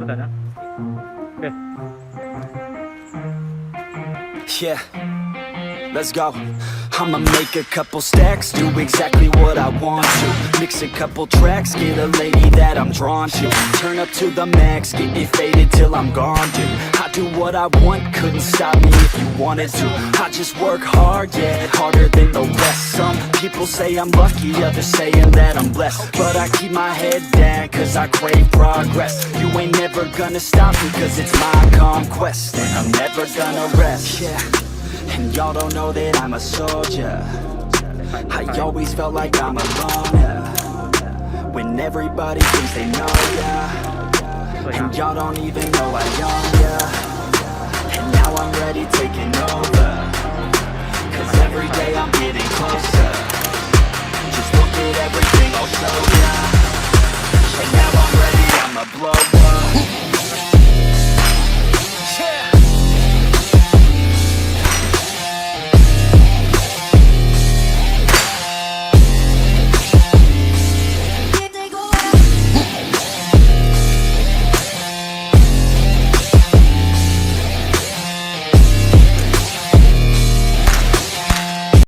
되냐? 오케이. Yeah, let's go. I'ma make a couple stacks, do exactly what I want to. Mix a couple tracks, get a lady that I'm drawn to. Turn up to the max, get it faded till I'm gone, dude. I do what I want, couldn't stop me if you wanted to. I just work hard, yeah, harder than the rest. Some people say I'm lucky, others saying that I'm blessed. But I keep my head down, cause I crave progress. You ain't never gonna stop me, cause it's my conquest. And I'm never gonna rest, yeah. And y'all don't know that I'm a soldier. I always felt like I'm alone, yeah. When everybody thinks they know ya, and y'all don't even know I own ya. And now I'm ready taking over, cause every day I'm getting closer. Just look at everything I'll show ya.